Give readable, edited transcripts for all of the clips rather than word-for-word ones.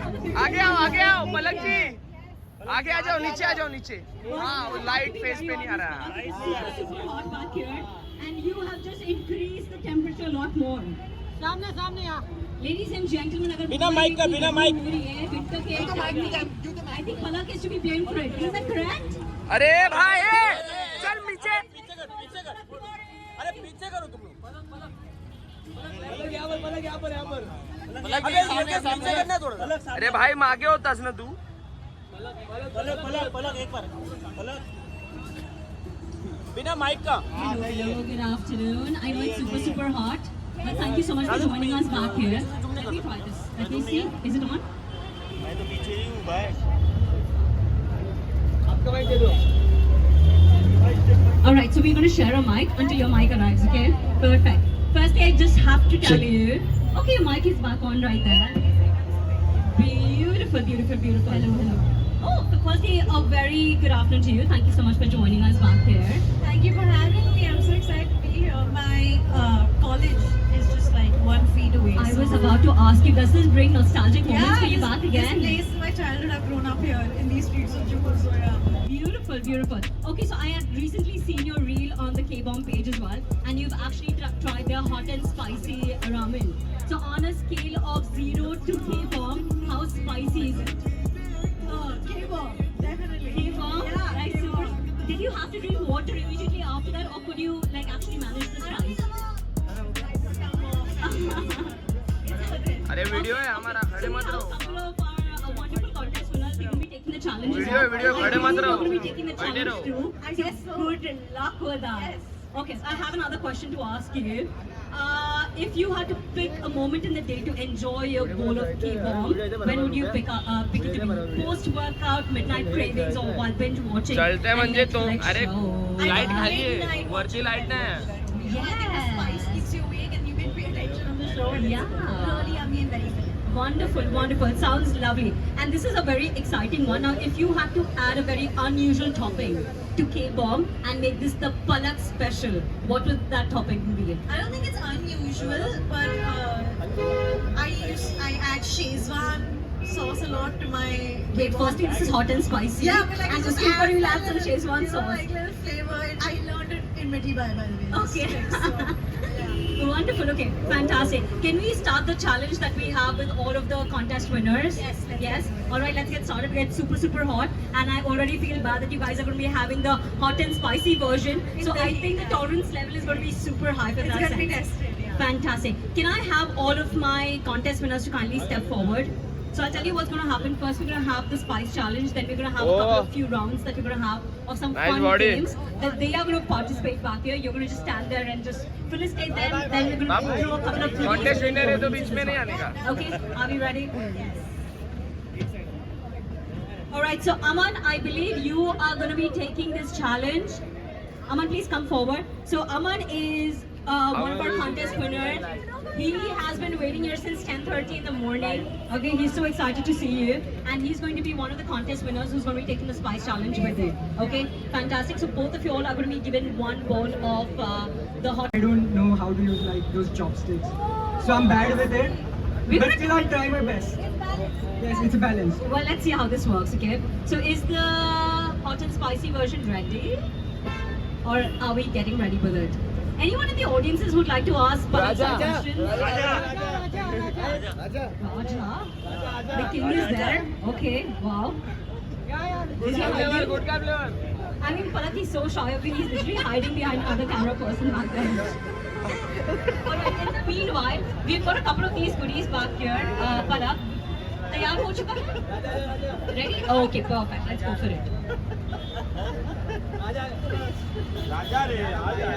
आगे आओ पलक जी, आगे आ जाओ, नीचे आ जाओ, नीचे। हाँ, वो लाइट फेस पे नहीं आ रहा। And you have just increased the temperature a lot more. सामने सामने यहाँ। Ladies and gentlemen, अगर बिना माइक का, बिना माइक। हो रही है, winter के I think Palak is to be blamed for it. Is that correct? अरे भाई चल पीछे। अरे पीछे करो तुम लोग। अरे भाई मागे होतास ना तू। पलक एक बार पलक बिना माइक का। Hello, good afternoon. I know it's super hot, but thank you so much for joining us back here. Let me try this. Let me see. Is it on? मैं तो पीछे ही हूँ भाई। All right, so we're going to share a mic until your mic arrives, okay? Perfect. Firstly, I just have to tell you. Okay, your mic is back on right there. Beautiful, beautiful, beautiful. Hello, hello. Oh, firstly, a very good afternoon to you. Thank you so much for joining us back here. Thank you for having me. I'm so excited to be here. My college is just like 1 feet away. I was about to ask you, does this bring nostalgic moments for you back This again? place is my childhood. I've grown up here in these streets of Juhu. So yeah. Beautiful, beautiful. Okay, so I had recently seen your reel on the K-Bomb page as well, and you've actually tried their hot and spicy ramen. So on a scale of 0 to K-Bomb, how spicy is it? K-Bomb, definitely. K-Bomb? Yeah, Right, super. Did you have to drink water immediately after that, or could you like actually manage the spice? अरे video है हमारा, खड़े मत रहो। Couple of our wonderful contest winners, they're going to be taking the challenge. as Video, well. video, खड़े मत रहो। You're going to be taking the बैठे challenge रहो। too. So good luck with that. Yes. Okay, so I have another question to ask you. If you had to pick a moment in the day to enjoy your bowl of K-Bomb, when would you pick it to be? Post-workout, midnight cravings, or while binge watching? चलते म्हणजे तो अरे Netflix light show? खाली आहे, वरची light नाही। The spice keeps you awake and you can pay attention on the show. Yeah. Really yummy and very good. Wonderful, wonderful. Sounds lovely. And this is a very exciting one. Now, if you had to add a very unusual topping to K-Bomb and make this the Palak special, what would that topping be? I don't think it's unusual, but I add Szechuan sauce a lot to my. Wait, firstly, this is hot and spicy. Yeah, but like and just just before you add some you Szechuan know, sauce. like little flavor. I learned it in Mitibai, by the way. this Okay. trick, so, yeah. Wonderful. Okay, fantastic. Can we start the challenge that we have with all of the contest winners? Yes, let's Yes. get All right, let's get started. It's super hot, and I already feel bad that you guys are going to be having the hot and spicy version. So I think the tolerance level is going to be super high for It's that. going to be sense. tested, yeah. Fantastic. Can I have all of my contest winners to kindly step forward? So I'll tell you what's going to happen. First, we're going to have the spice challenge. Then we're going to have a couple of few rounds that we're going to have of some Nice fun body. games that they are going to participate back here. You're going to just stand there and just felicitate them. Then we're going to Babu throw a couple of contest winner है तो बीच में नहीं आने का। Okay, are we ready? All right, so Aman, I believe you are going to be taking this challenge. Aman, please come forward. So Aman is one of our contest winners. He has been waiting here since 10:30 in the morning. Okay, he's so excited to see you, and he's going to be one of the contest winners who's going to be taking the spice challenge with you. Okay, fantastic. So both of you all are going to be given one bowl of the hot. I don't know how to use like those chopsticks, so I'm bad with it. But still, I'll try my best. Yes, it's a balance. Well, let's see how this works. Okay, so is the hot and spicy version ready, or are we getting ready with it? Anyone in the audiences who'd like to ask Palak some questions? Raja. The king is there. Okay, wow. Is he hiding? I mean, Palak is so shy of me. He's literally hiding behind another camera person back there. Alright, in the meanwhile, we've got a couple of these goodies back here. Palak, तैयार हो चुका है? Ready? Okay, perfect. Let's go for it. राजा रे राजा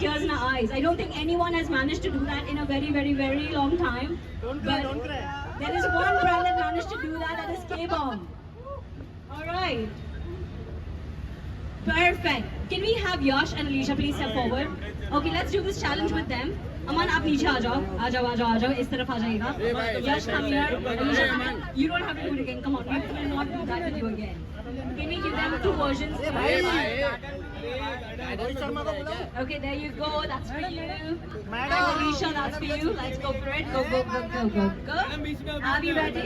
tears in our eyes. I don't think anyone has managed to do that in a very, very, very long time. Don't cry, But don't cry. there is one brand that managed to do that, that is K-Bomb. Alright. Perfect. Can we have Yash and Alicia please step forward? Okay, let's do this challenge with them. Aman, आप नीचे आ जाओ, आ जाओ, आ जाओ, आ जाओ, इस तरफ आ जाइएगा. Yash, come here. Alicia, come here. You don't have to do it again. Come on, we will not do that with you again. Can we give them two versions? Okay, there you go. That's for you. Alicia, that's for you. Let's go for it. Go, go, go, go, go, go. Are we ready?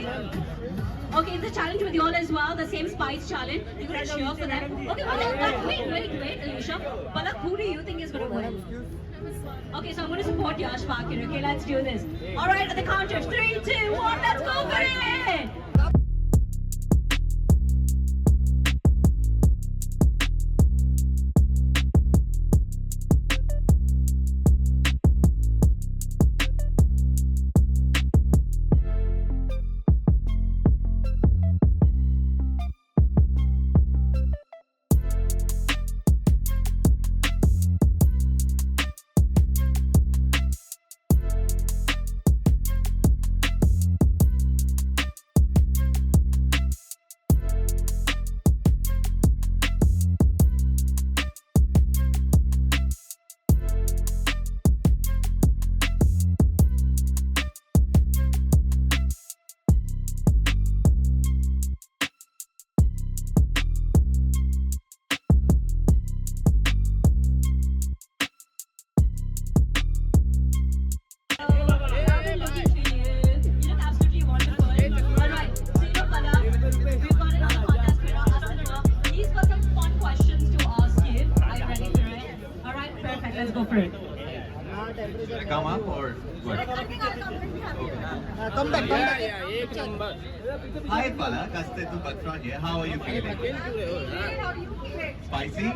Okay, it's a challenge with you all as well. The same spice challenge. You're gonna cheer for them. Okay, wait, Alicia. Palak, who do you think is gonna win? Okay, so I'm gonna support Yash Bakir. Okay, let's do this. All right, at the count of 3, 2, 1, let's go for it. Let's go for it. Come up or what? Come back, come back. Hi Palak, Astetu Patron here. How are you feeling? Spicy?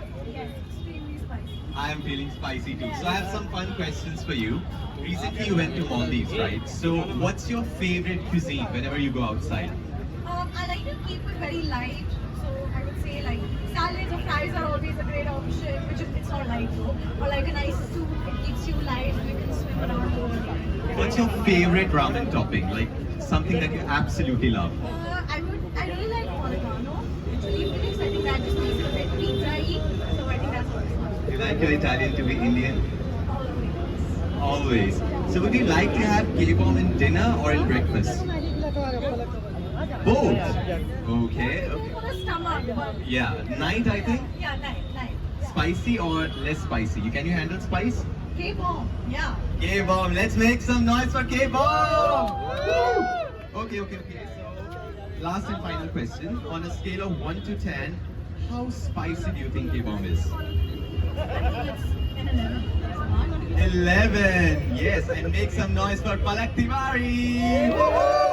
I am feeling spicy too. So I have some fun questions for you. Recently you went to Maldives, right? So what's your favorite cuisine whenever you go outside? I like to keep it very light. So I would say like salads or fries are always a great option, which is it's not light though. Or like a nice soup, it keeps you light. You can swim around the world. What's your favorite ramen topping? Like something that you absolutely love? I really like oregano. Chili flakes. I think that just makes it a bit pizza-y. So I think that's what it's You like your Italian to be Indian? Always. So would you like to have K-bomb in dinner or in breakfast? Both. Okay. For the stomach, but Yeah. Night, I think. yeah, night. Spicy or less spicy? Can you handle spice? K-bomb, yeah. K-bomb. Let's make some noise for K-bomb. Okay. So last and final question. On a scale of 1 to 10, how spicy do you think K-bomb is? It's an 11. 11. Yes, and make some noise for Palak Tiwari.